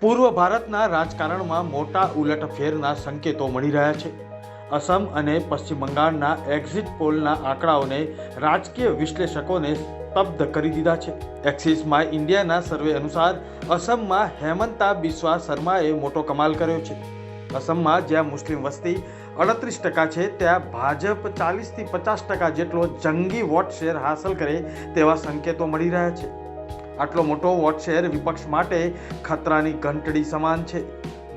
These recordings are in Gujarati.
પૂર્વ ભારતના રાજકારણમાં મોટા ઉલટફેરના સંકેતો મળી રહ્યા છે. અસમ અને પશ્ચિમ બંગાળના એક્ઝિટ પોલના આંકડાઓને રાજકીય વિશ્લેષકોને સ્તબ્ધ કરી દીધા છે. એક્સિસ માય ઇન્ડિયાના સર્વે અનુસાર અસમમાં હેમંતા બિસ્વા શર્માએ મોટો કમાલ કર્યો છે. અસમમાં જ્યાં મુસ્લિમ વસ્તી 38% છે, ત્યાં ભાજપ 40થી 50% જેટલો જંગી વોટ શેર હાંસલ કરે તેવા સંકેતો મળી રહ્યા છે. આટલો મોટો વોટ શેર વિપક્ષ માટે ખતરાની ઘંટડી સમાન છે.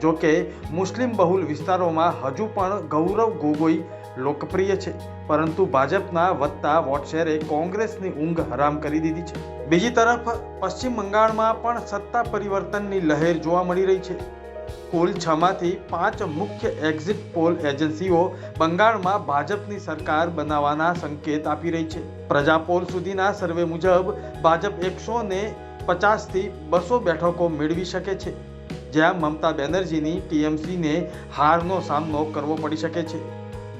જો કે મુસ્લિમ બહુલ વિસ્તારોમાં હજુ પણ ગૌરવ ગોગોઈ લોકપ્રિય છે, પરંતુ ભાજપના વધતા વોટ શેરે કોંગ્રેસની ઊંઘ હરામ કરી દીધી છે. બીજી તરફ પશ્ચિમ બંગાળમાં પણ સત્તા પરિવર્તનની લહેર જોવા મળી રહી છે. કુલ 6માંથી 5 મુખ્ય એક્ઝિટ પોલ એજન્સીઓ બંગાળમાં ભાજપની સરકાર બનાવવાના સંકેત આપી રહી છે. પ્રજાપોલ સુધીના સર્વે મુજબ ભાજપ 150થી 200 બેઠકો મેળવી શકે છે, જ્યાં મમતા બેનર્જીની ટીએમસીને હારનો સામનો કરવો પડી શકે છે.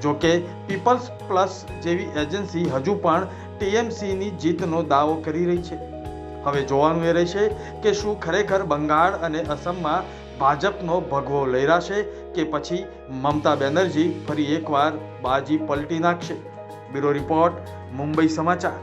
જો કે પીપલ્સ પ્લસ જેવી એજન્સી હજુ પણ ટીએમસીની જીતનો દાવો કરી રહી છે. હવે જોવાનું એ રહેશે કે શું ખરેખર બંગાળ અને અસમમાં ભાજપનો ભગવો લહેરાશે કે પછી મમતા બેનર્જી ફરી એકવાર બાજી પલટી નાખશે. બ્યુરો રિપોર્ટ, મુંબઈ સમાચાર.